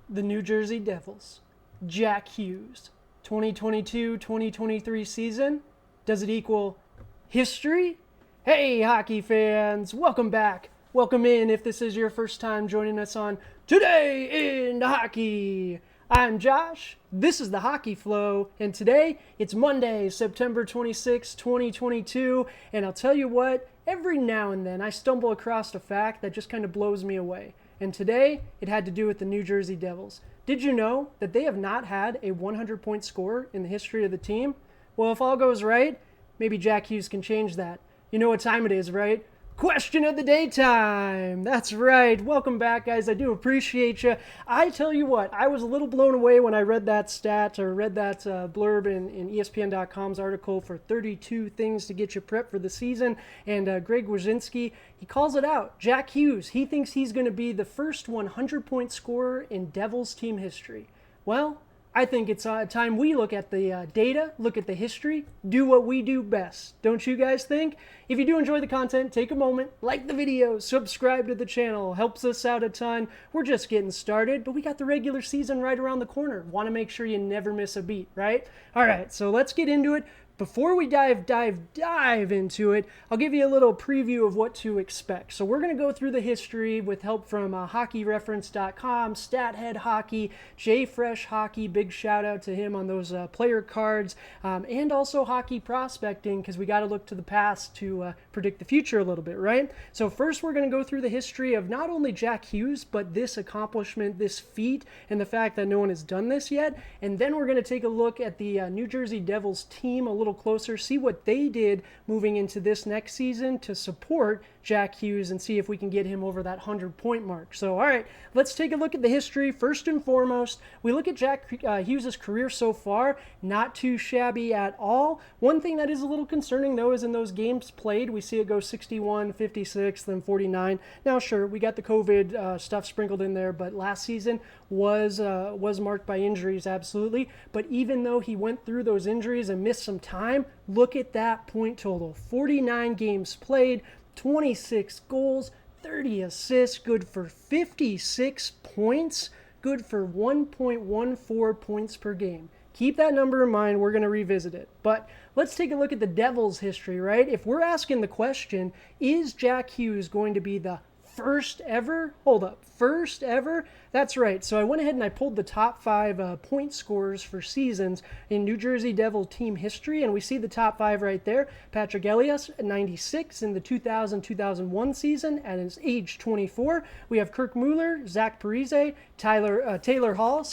the New Jersey Devils, Jack Hughes, 2022-2023 season. Does it equal history? Hey, hockey fans, welcome back. Welcome in if this is your first time joining us on Today in Hockey. I'm Josh, this is the Hockey Flow, and today it's Monday, September 26, 2022, and I'll tell you what, every now and then I stumble across a fact that just kind of blows me away. And today, it had to do with the New Jersey Devils. Did you know that they have not had a 100-point scorer in the history of the team? Well, if all goes right, maybe Jack Hughes can change that. You know what time it is, right? Question of the day time. That's right. Welcome back, guys. I do appreciate you. I tell you what, I was a little blown away when I read that stat or read that blurb in ESPN.com's article for 32 things to get you prepped for the season. And Greg Wyszynski, he calls it out. Jack Hughes, he thinks he's going to be the first 100-point scorer in Devils team history. Well, I think it's time we look at the data, look at the history, do what we do best. Don't you guys think? If you do enjoy the content, take a moment, like the video, subscribe to the channel. Helps us out a ton. We're just getting started, but we got the regular season right around the corner. Want to make sure you never miss a beat, right? All right, so let's get into it. Before we dive into it, I'll give you a little preview of what to expect. So we're going to go through the history with help from hockeyreference.com, Stathead Hockey, JFresh Hockey, big shout out to him on those player cards, and also Hockey Prospecting, because we got to look to the past to predict the future a little bit, right? So first we're going to go through the history of not only Jack Hughes, but this accomplishment, this feat, and the fact that no one has done this yet. And then we're going to take a look at the New Jersey Devils team a little closer, see what they did moving into this next season to support Jack Hughes and see if we can get him over that 100-point mark. So, all right, let's take a look at the history. First and foremost, we look at Jack Hughes' career so far. Not too shabby at all. One thing that is a little concerning, though, is in those games played, we see it go 61, 56, then 49. Now, sure, we got the COVID stuff sprinkled in there, but last season was marked by injuries, absolutely. But even though he went through those injuries and missed some time, look at that point total. 49 games played, 26 goals, 30 assists, good for 56 points, good for 1.14 points per game. Keep that number in mind. We're going to revisit it. But let's take a look at the Devils' history, right? If we're asking the question, is Jack Hughes going to be the first ever? Hold up. First ever? That's right. So I went ahead and I pulled the top 5 point scorers for seasons in New Jersey Devil team history, and we see the top 5 right there. Patrick Elias at 96 in the 2000-2001 season at his age 24. We have Kirk Mueller, Zach Parise, Taylor Hall,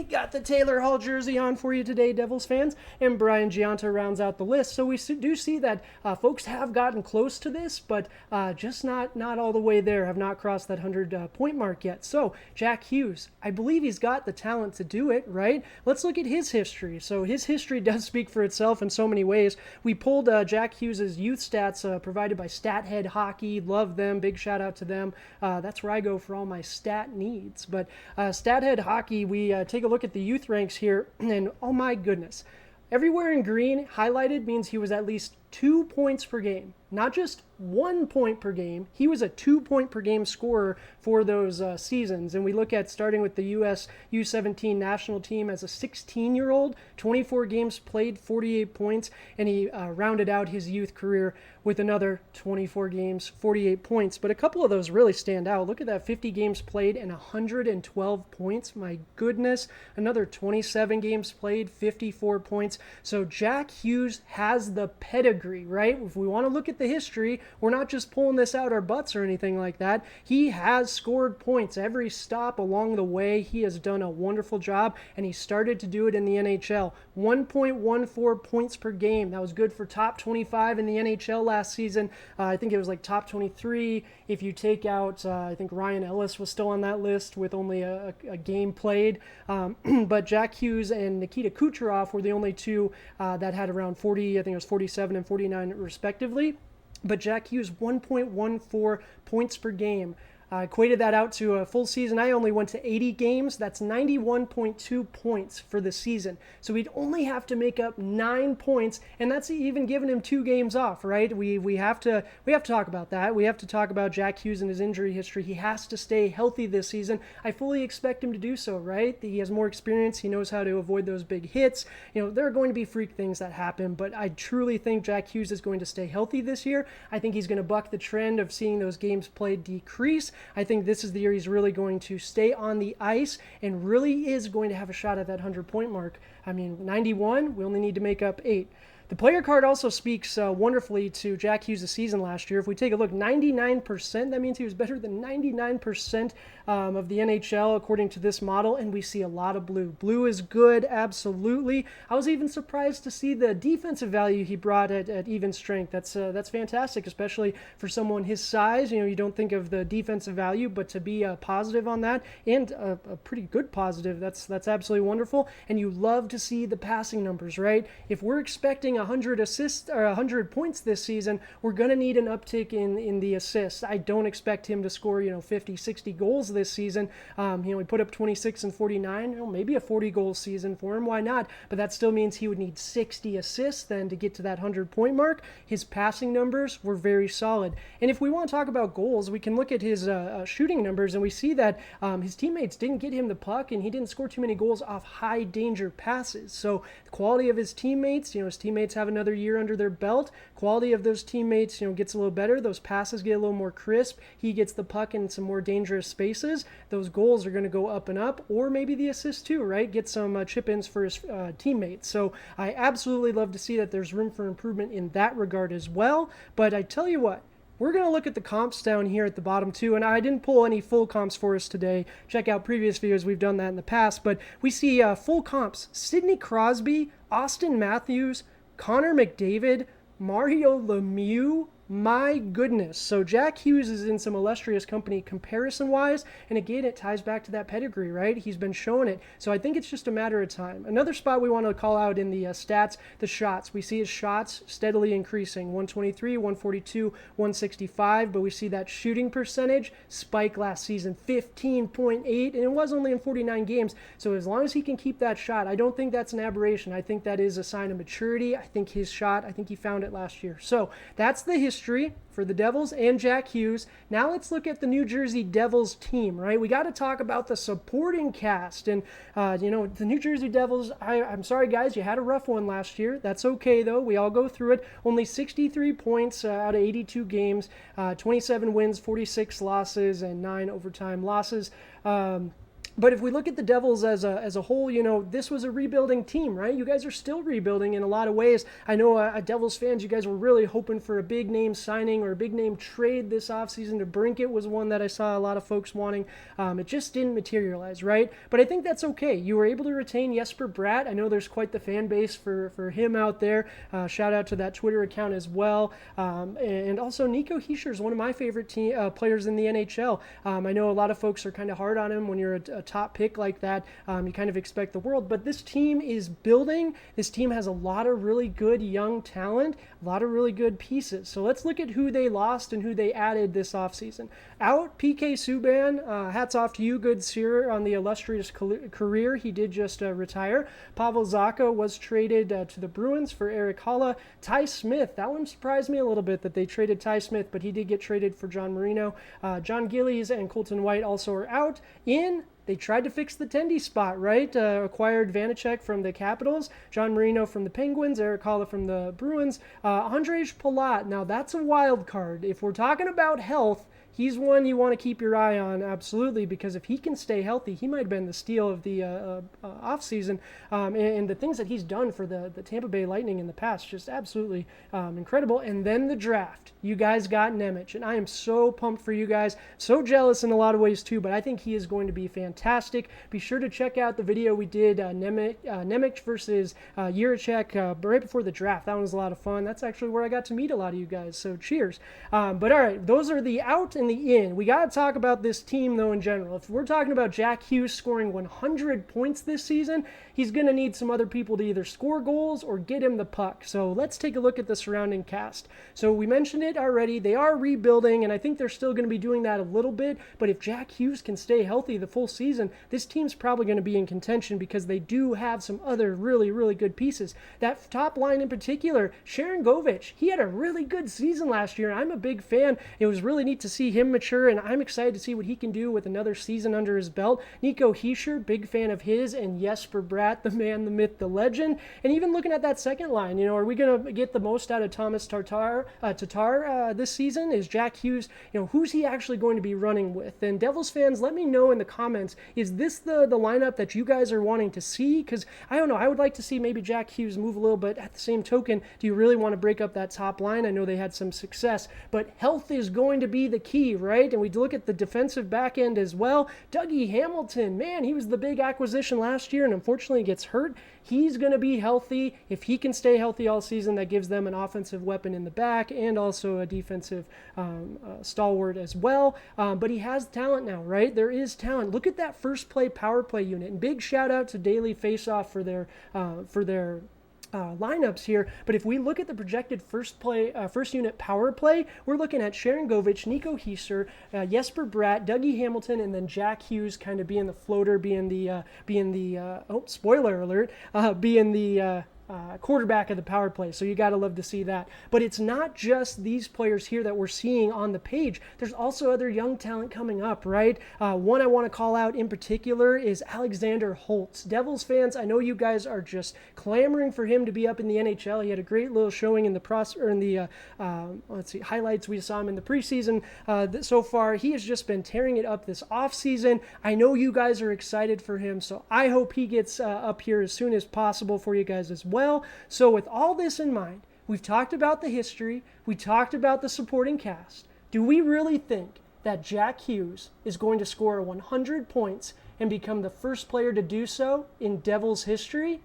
got the Taylor Hall jersey on for you today, Devils fans, and Brian Giunta rounds out the list. So we do see that folks have gotten close to this, but just not all the way there, have not crossed that 100-point mark yet. So Jack Hughes, I believe he's got the talent to do it, right? Let's look at his history. So his history does speak for itself in so many ways. We pulled Jack Hughes' youth stats provided by Stathead Hockey. Love them. Big shout out to them. That's where I go for all my stat needs. But Stathead Hockey, we take a look at the youth ranks here, and oh my goodness. Everywhere in green highlighted means he was at least 2 points per game. Not just 1 point per game. He was a 2 point per game scorer for those seasons. And we look at starting with the U.S. U17 national team as a 16-year-old, 24 games played, 48 points, and he rounded out his youth career with another 24 games, 48 points. But a couple of those really stand out. Look at that, 50 games played and 112 points. My goodness. Another 27 games played, 54 points. So Jack Hughes has the pedigree, right? If we want to look at the history, we're not just pulling this out our butts or anything like that. He has scored points every stop along the way. He has done a wonderful job, and he started to do it in the NHL. 1.14 points per game. That was good for top 25 in the NHL last season. I think it was like top 23. If you take out, I think Ryan Ellis was still on that list with only a game played. But Jack Hughes and Nikita Kucherov were the only two that had around 40, I think it was 47 and 49 respectively. But Jack Hughes, 1.14 points per game. I equated that out to a full season. I only went to 80 games. That's 91.2 points for the season. So we'd only have to make up 9 points, and that's even giving him 2 games off, right? We have to talk about that. We have to talk about Jack Hughes and his injury history. He has to stay healthy this season. I fully expect him to do so, right? He has more experience. He knows how to avoid those big hits. There are going to be freak things that happen, but I truly think Jack Hughes is going to stay healthy this year. I think he's going to buck the trend of seeing those games played decrease. I think this is the year he's really going to stay on the ice and really is going to have a shot at that 100-point mark. 91, we only need to make up 8. The player card also speaks wonderfully to Jack Hughes' season last year. If we take a look, 99%, that means he was better than 99% of the NHL according to this model, and we see a lot of blue. Blue is good, absolutely. I was even surprised to see the defensive value he brought at even strength. That's fantastic, especially for someone his size. You don't think of the defensive value, but to be positive on that, and a pretty good positive, that's absolutely wonderful. And you love to see the passing numbers, right? If we're expecting 100 assists or 100 points this season, we're going to need an uptick in the assists. I don't expect him to score 50, 60 goals this season. He put up 26 and 49, maybe a 40 goal season for him. Why not? But that still means he would need 60 assists then to get to that 100-point mark. His passing numbers were very solid. And if we want to talk about goals, we can look at his shooting numbers, and we see that his teammates didn't get him the puck, and he didn't score too many goals off high danger passes. So the quality of his teammates, his teammates have another year under their belt. Quality of those teammates, gets a little better. Those passes get a little more crisp. He gets the puck in some more dangerous spaces. Those goals are going to go up and up, or maybe the assists too, right? Get some chip-ins for his teammates. So I absolutely love to see that there's room for improvement in that regard as well. But I tell you what, we're going to look at the comps down here at the bottom too, and I didn't pull any full comps for us today. Check out previous videos. We've done that in the past, but we see full comps. Sidney Crosby, Austin Matthews, Connor McDavid, Mario Lemieux. My goodness. So Jack Hughes is in some illustrious company comparison-wise, and again, it ties back to that pedigree, right? He's been showing it. So I think it's just a matter of time. Another spot we want to call out in the stats, the shots. We see his shots steadily increasing, 123, 142, 165, but we see that shooting percentage spike last season, 15.8, and it was only in 49 games. So as long as he can keep that shot, I don't think that's an aberration. I think that is a sign of maturity. I think his shot, I think he found it last year. So that's the history for the Devils and Jack Hughes. Now let's look at the New Jersey Devils team, right? We got to talk about the supporting cast. And, the New Jersey Devils, I'm sorry, guys, you had a rough one last year. That's okay, though. We all go through it. Only 63 points out of 82 games, 27 wins, 46 losses, and 9 overtime losses. But if we look at the Devils as a whole, this was a rebuilding team, right? You guys are still rebuilding in a lot of ways. I know Devils fans, you guys were really hoping for a big name signing or a big name trade this offseason. DeBrincat was one that I saw a lot of folks wanting. It just didn't materialize, right? But I think that's okay. You were able to retain Jesper Bratt. I know there's quite the fan base for him out there. Shout out to that Twitter account as well. And also Nico Hischier is one of my favorite players in the NHL. I know a lot of folks are kind of hard on him when you're a top pick like that. You kind of expect the world, but this team is building. This team has a lot of really good young talent, a lot of really good pieces. So let's look at who they lost and who they added this offseason. Out, PK Subban, hats off to you, good sir, on the illustrious career. He did just retire. Pavel Zacha was traded to the Bruins for Eric Haula. Ty Smith, that one surprised me a little bit that they traded Ty Smith, but he did get traded for John Marino. John Gillies and Colton White also are out. They tried to fix the Tendy spot, right? Acquired Vanacek from the Capitals, John Marino from the Penguins, Eric Haula from the Bruins, Andrej Palat. Now, that's a wild card. If we're talking about health, he's one you want to keep your eye on, absolutely, because if he can stay healthy, he might have been the steal of the offseason. And the things that he's done for the Tampa Bay Lightning in the past, just absolutely incredible. And then the draft. You guys got Nemec, and I am so pumped for you guys. So jealous in a lot of ways, too, but I think he is going to be fantastic. Be sure to check out the video we did, Nemec versus Jiricek, right before the draft. That one was a lot of fun. That's actually where I got to meet a lot of you guys, so cheers. But all right, those are the out in the end. We got to talk about this team, though, in general. If we're talking about Jack Hughes scoring 100 points this season, he's going to need some other people to either score goals or get him the puck. So let's take a look at the surrounding cast. So we mentioned it already. They are rebuilding, and I think they're still going to be doing that a little bit. But if Jack Hughes can stay healthy the full season, this team's probably going to be in contention because they do have some other really, really good pieces. That top line in particular, Sharon Govich, he had a really good season last year. I'm a big fan. It was really neat to see him mature, and I'm excited to see what he can do with another season under his belt. Nico Hischier, big fan of his, and Jesper Bratt, the man, the myth, the legend. And even looking at that second line, are we going to get the most out of Thomas Tatar this season? Is Jack Hughes, who's he actually going to be running with? And Devils fans, let me know in the comments, is this the lineup that you guys are wanting to see? Because I don't know, I would like to see maybe Jack Hughes move a little bit. At the same token, do you really want to break up that top line? I know they had some success, but health is going to be the key, right? And we look at the defensive back end as well. Dougie Hamilton, man, he was the big acquisition last year and unfortunately gets hurt. He's going to be healthy. If he can stay healthy all season, that gives them an offensive weapon in the back and also a defensive stalwart as well. But he has talent now, right? There is talent. Look at that first play power play unit. And big shout out to Daily Faceoff for their lineups here. But if we look at the projected first unit power play, we're looking at Sharon Govich, Nico Hischier, Jesper Bratt, Dougie Hamilton, and then Jack Hughes kind of being the floater, being the spoiler alert, being the quarterback of the power play. So you got to love to see that. But it's not just these players here that we're seeing on the page. There's also other young talent coming up, right? One I want to call out in particular is Alexander Holtz. Devils fans, I know you guys are just clamoring for him to be up in the NHL. He had a great little showing in the highlights. We saw him in the preseason. So far, he has just been tearing it up this offseason. I know you guys are excited for him, so I hope he gets up here as soon as possible for you guys as well. So with all this in mind, we've talked about the history, we talked about the supporting cast. Do we really think that Jack Hughes is going to score 100 points and become the first player to do so in Devils history?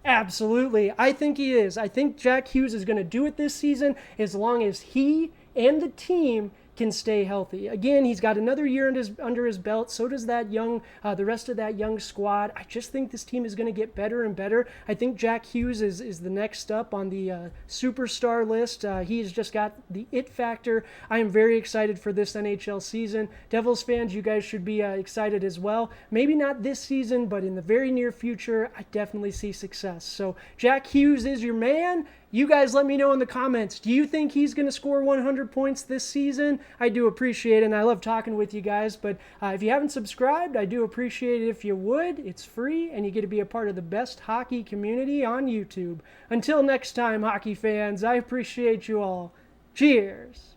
Absolutely. I think he is. I think Jack Hughes is going to do it this season as long as he and the team can stay healthy. Again, he's got another year under his belt. So does that the rest of that young squad. I just think this team is going to get better and better. I think Jack Hughes is the next up on the superstar list. He's just got the it factor. I am very excited for this NHL season. Devils fans, you guys should be excited as well. Maybe not this season, but in the very near future, I definitely see success. So Jack Hughes is your man. You guys let me know in the comments. Do you think he's going to score 100 points this season? I do appreciate it, and I love talking with you guys. But if you haven't subscribed, I do appreciate it if you would. It's free, and you get to be a part of the best hockey community on YouTube. Until next time, hockey fans, I appreciate you all. Cheers.